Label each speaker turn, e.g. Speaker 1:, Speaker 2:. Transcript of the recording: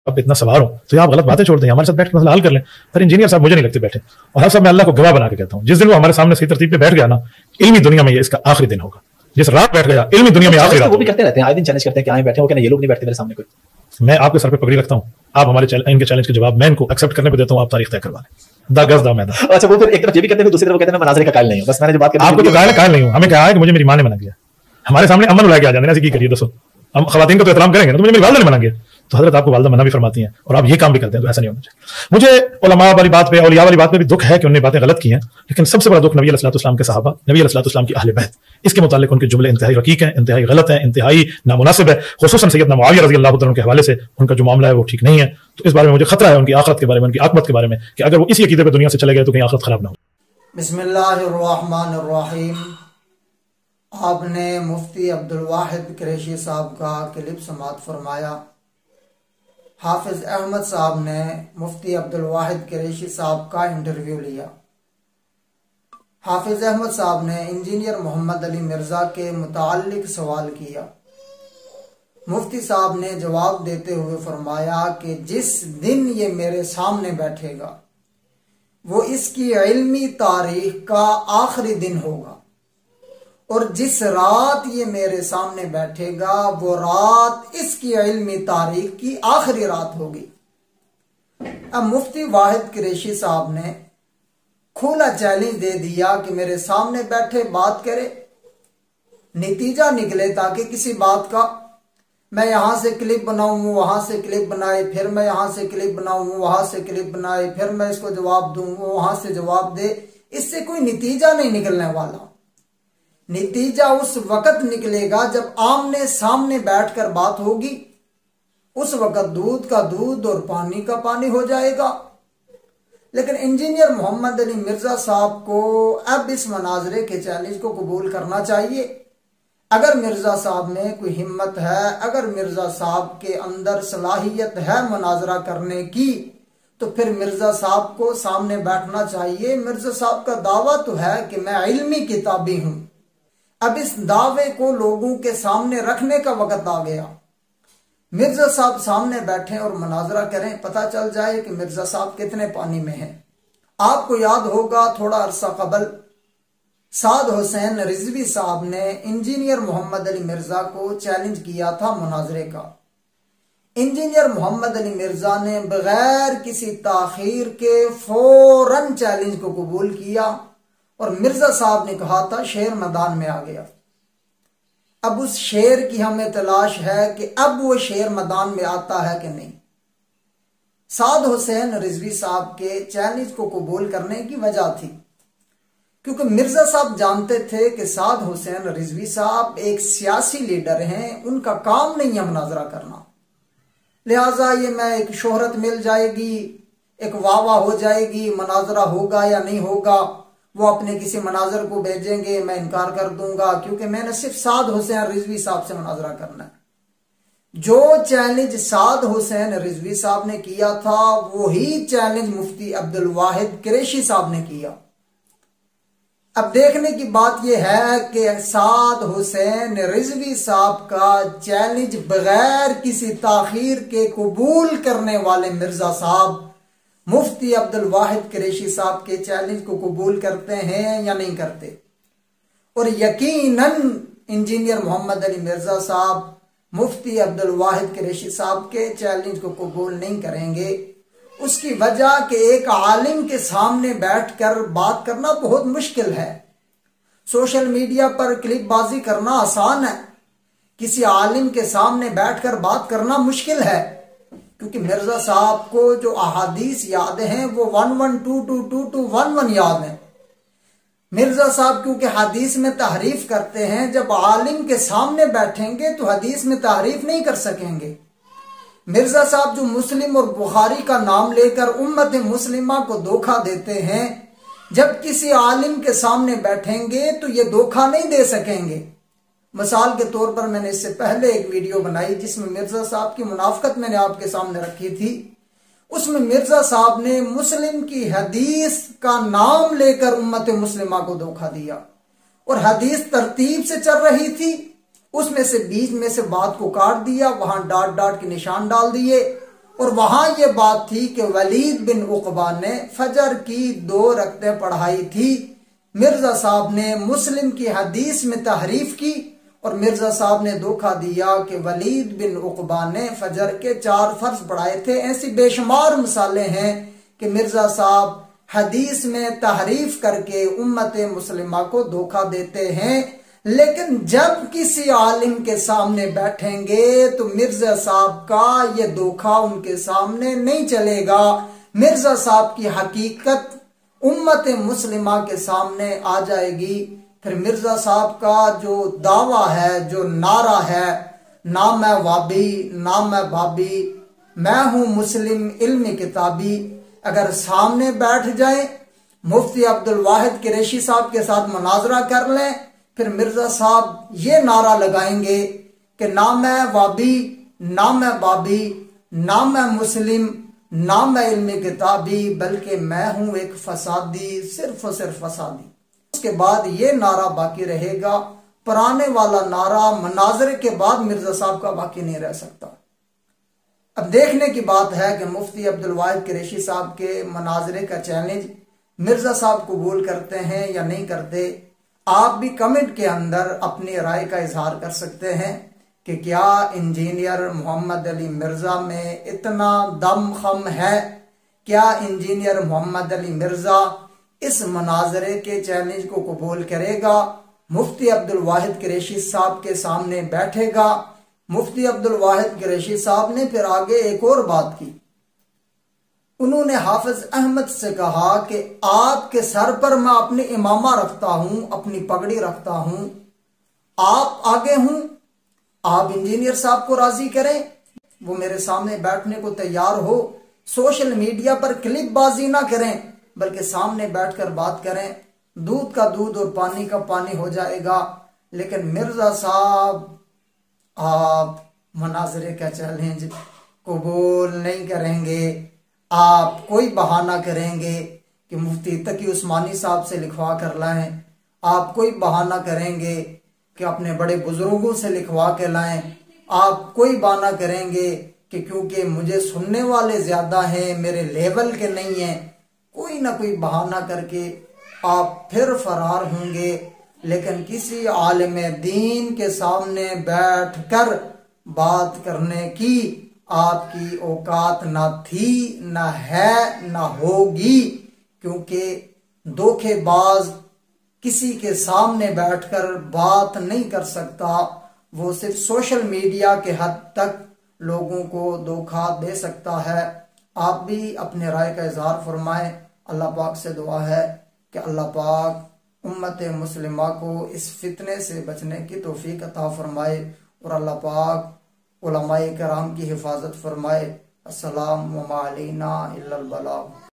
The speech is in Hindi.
Speaker 1: आप इतना सवार हो तो आप गलत बातें छोड़ दें, हमारे साथ बैठ के मसला हल कर लें। पर इंजीनियर साहब मुझे नहीं लगते बैठे, और हर सब मैं अल्लाह को गवाह बना के कहता हूँ, जिस दिन वो हमारे सामने सही तरतीब पे बैठ गया ना, इल्मी दुनिया में ये इसका आखिरी दिन होगा। जिस रात बैठ गया इल्मी दुनिया में आखिरी रात।
Speaker 2: वो भी करते रहते हैं, आए दिन चैलेंज करते हैं कि आए बैठे हो क्या, ये लोग नहीं बैठते मेरे सामने कोई।
Speaker 1: मैं आपके सर पे पगड़ी रखता हूँ, आप हमारे इनके चैलेंज के जवाब मैं इनको एक्सेप्ट करने पे देता हूँ, आप तारीख तय करवा लें। दा गज दा मैदान।
Speaker 2: अच्छा, वो फिर एक तरफ ये भी कहते हैं, दूसरी तरफ कहते हैं मैं मनाज़िर का कायल नहीं हूं। बस मैंने जो बात करी,
Speaker 1: आपको तो कायल नहीं हूं, हमें कहा है कि मुझे मेरी माँ ने मना किया, हमारे सामने अमन उला के आ जाते हैं, ऐसे की करिए दोस्तों, हम खवातीन को तो एहतराम करेंगे ना, तो मुझे मेरी वालदा ने मना किया, तो हजरत आपको वालदा मना भी फरमाती हैं और आप ये काम भी करते हैं, तो ऐसा नहीं होना चाहिए। मुझे उलमा वाली बात पे, औलिया वाली बात पे भी दुख है कि उन्होंने बातें गलत की हैं, लेकिन सबसे बड़ा दुख नबी अलैहिस्सलाम के सहाबा, नबी अलैहिस्सलाम की अहले बैत, इसके मुतालिक उनके जुमले इंतहाई रकीक हैं, इंतहाई गलत हैं, इंतहाई नामुनासिब है। खुसूसन सैयदना मुआविया रज़ी अल्लाह तआला के हवाले से उनका जो मामला है वो ठीक नहीं है। तो इस बारे में मुझे खतरा है उनकी आखिरत के बारे में, उनकी आक़िबत के बारे में, कि अगर वो इसी अकीदे पे दुनिया से चले गए तो कहीं आखिरत खराब ना हो।
Speaker 3: बिस्मिल्लाहिर्रहमानिर्रहीम। आपने मुफ्ती अब्दुल वाहिद कुरैशी साहब का क्लिप समाअत फरमाया। हाफिज अहमद साहब ने मुफ्ती अब्दुल वाहिद कुरैशी साहब का इंटरव्यू लिया। हाफिज अहमद साहब ने इंजीनियर मोहम्मद अली मिर्जा के मुताल्लिक सवाल किया। मुफ्ती साहब ने जवाब देते हुए फरमाया कि जिस दिन ये मेरे सामने बैठेगा वो इसकी इल्मी तारीख का आखिरी दिन होगा, और जिस रात ये मेरे सामने बैठेगा वो रात इसकी इल्मी तारीख की आखिरी रात होगी। अब मुफ्ती वाहिद कुरैशी साहब ने खुला चैलेंज दे दिया कि मेरे सामने बैठे बात करे, नतीजा निकले ताकि किसी बात का, मैं यहां से क्लिप बनाऊं वहां से क्लिप बनाए, फिर मैं यहां से क्लिप बनाऊं वहां से क्लिप बनाए, फिर मैं इसको जवाब दूं वो वहां से जवाब दे, इससे कोई नतीजा नहीं निकलने वाला। नतीजा उस वक्त निकलेगा जब आमने सामने बैठकर बात होगी, उस वक्त दूध का दूध और पानी का पानी हो जाएगा। लेकिन इंजीनियर मोहम्मद अली मिर्जा साहब को अब इस मनाजरे के चैलेंज को कबूल करना चाहिए। अगर मिर्जा साहब में कोई हिम्मत है, अगर मिर्जा साहब के अंदर सलाहियत है मनाजरा करने की, तो फिर मिर्जा साहब को सामने बैठना चाहिए। मिर्जा साहब का दावा तो है कि मैं इल्मी किताबी हूं। अब इस दावे को लोगों के सामने रखने का वक्त आ गया। मिर्जा साहब सामने बैठे और मनाजरा करें, पता चल जाए कि मिर्जा साहब कितने पानी में हैं। आपको याद होगा थोड़ा अरसा कबल साद हुसैन रिजवी साहब ने इंजीनियर मोहम्मद अली मिर्जा को चैलेंज किया था मुनाजरे का। इंजीनियर मोहम्मद अली मिर्जा ने बगैर किसी ताखीर के फौरन चैलेंज को कबूल किया और मिर्जा साहब ने कहा था शेर मैदान में आ गया। अब उस शेर की हमें तलाश है कि अब वो शेर मैदान में आता है कि नहीं। साद हुसैन रिजवी साहब के चैलेंज को कबूल करने की वजह थी क्योंकि मिर्जा साहब जानते थे कि साद हुसैन रिजवी साहब एक सियासी लीडर हैं, उनका काम नहीं है मुनाजरा करना। लिहाजा ये मैं एक शोहरत मिल जाएगी, एक वाह हो जाएगी, मनाजरा होगा या नहीं होगा, वो अपने किसी मनाजर को भेजेंगे, मैं इनकार कर दूंगा क्योंकि मैंने सिर्फ साद हुसैन रिजवी साहब से मनाजरा करना है। जो चैलेंज साद हुसैन रिजवी साहब ने किया था वही चैलेंज मुफ्ती अब्दुल वाहिद कुरैशी साहब ने किया। अब देखने की बात यह है कि साद हुसैन रिजवी साहब का चैलेंज बगैर किसी ताखीर के कबूल करने वाले मिर्जा साहब मुफ्ती अब्दुल वाहिद कुरैशी साहब के चैलेंज को कबूल करते हैं या नहीं करते। और यकीनन इंजीनियर मोहम्मद अली मिर्जा साहब मुफ्ती अब्दुल वाहिद कुरैशी साहब के चैलेंज को कबूल नहीं करेंगे। उसकी वजह कि एक आलिम के सामने बैठकर बात करना बहुत मुश्किल है। सोशल मीडिया पर क्लिपबाजी करना आसान है, किसी आलिम के सामने बैठकर बात करना मुश्किल है क्योंकि मिर्जा साहब को जो अहादीस याद हैं वो 11222211 याद है। मिर्जा साहब क्योंकि हदीस में तहरीफ करते हैं, जब आलिम के सामने बैठेंगे तो हदीस में तहरीफ नहीं कर सकेंगे। मिर्जा साहब जो मुस्लिम और बुखारी का नाम लेकर उम्मत मुस्लिमा को धोखा देते हैं, जब किसी आलिम के सामने बैठेंगे तो ये धोखा नहीं दे सकेंगे। मिसाल के तौर पर मैंने इससे पहले एक वीडियो बनाई जिसमें मिर्जा साहब की मुनाफकत मैंने आपके सामने रखी थी। उसमें मिर्जा साहब ने मुस्लिम की हदीस का नाम लेकर उम्मत मुस्लिमा को धोखा दिया और हदीस तरतीब से चल रही थी, उसमें से बीच में से बात को काट दिया, वहां डॉट डॉट के निशान डाल दिए और वहां ये बात थी कि वलीद बिन उकबा ने फजर की 2 रकतें पढ़ाई थी। मिर्जा साहब ने मुस्लिम की हदीस में तहरीफ की और मिर्जा साहब ने धोखा दिया कि वलीद बिन उकबा ने फजर के 4 फर्ज पढ़ाए थे। ऐसी बेशुमार मिसालें हैं कि मिर्जा साहब हदीस में तहरीफ करके उम्मत मुस्लिमा को धोखा देते हैं। लेकिन जब किसी आलिम के सामने बैठेंगे तो मिर्जा साहब का ये धोखा उनके सामने नहीं चलेगा। मिर्जा साहब की हकीकत उम्मत मुस्लिमा के सामने आ जाएगी। फिर मिर्जा साहब का जो दावा है, जो नारा है, ना मैं वाबी ना मैं भाभी, मैं हूं मुस्लिम इल्मी किताबी, अगर सामने बैठ जाए, मुफ्ती अब्दुल वाहिद कुरैशी साहब के साथ मुनाजरा कर लें, फिर मिर्जा साहब ये नारा लगाएंगे कि ना मैं वाबी ना मैं बाबी, ना मैं मुस्लिम ना मैं इल्मी किताबी, बल्कि मैं हूं एक फसादी, सिर्फ और सिर्फ फसादी। उसके बाद ये नारा बाकी रहेगा। पुराने वाला नारा मुनाजरे के बाद मिर्जा साहब का बाकी नहीं रह सकता। अब देखने की बात है कि मुफ्ती अब्दुल वाहिद कुरैशी साहब के मुनाजरे का चैलेंज मिर्जा साहब कबूल करते हैं या नहीं करते। आप भी कमेंट के अंदर अपनी राय का इजहार कर सकते हैं कि क्या इंजीनियर मोहम्मद अली मिर्जा में इतना दम खम है, क्या इंजीनियर मोहम्मद अली मिर्जा इस मुनाजरे के चैलेंज को कबूल करेगा, मुफ्ती अब्दुल वाहिद कुरैशी साहब के सामने बैठेगा। मुफ्ती अब्दुल वाहिद कुरैशी साहब ने फिर आगे एक और बात की। उन्होंने हाफिज अहमद से कहा कि आपके सर पर मैं अपनी इमामा रखता हूं, अपनी पगड़ी रखता हूं, आप आगे हूं, आप इंजीनियर साहब को राजी करें, वो मेरे सामने बैठने को तैयार हो। सोशल मीडिया पर क्लिप बाजी ना करें, बल्कि सामने बैठकर बात करें। दूध का दूध और पानी का पानी हो जाएगा। लेकिन मिर्जा साहब, आप मुनाजरे का चैलेंज कबूल नहीं करेंगे। आप कोई बहाना करेंगे कि मुफ्ती तकी उस्मानी साहब से लिखवा कर लाएं, आप कोई बहाना करेंगे कि अपने बड़े बुजुर्गों से लिखवा के लाएं, आप कोई बहाना करेंगे कि क्योंकि मुझे सुनने वाले ज्यादा हैं, मेरे लेवल के नहीं हैं, कोई ना कोई बहाना करके आप फिर फरार होंगे। लेकिन किसी आलिम दीन के सामने बैठकर बात करने की आपकी औकात ना थी, ना है, ना होगी, क्योंकि धोखेबाज किसी के सामने बैठकर बात नहीं कर सकता। वो सिर्फ सोशल मीडिया के हद तक लोगों को धोखा दे सकता है। आप भी अपने राय का इजहार फरमाएं। अल्लाह पाक से दुआ है कि अल्लाह पाक उम्मत मुस्लिमा को इस फितने से बचने की तौफीक अता फरमाए और अल्लाह पाक उलमाए कराम की हिफाजत फरमाए। अस्सलाम व मा अलैना इल्लल बलाग।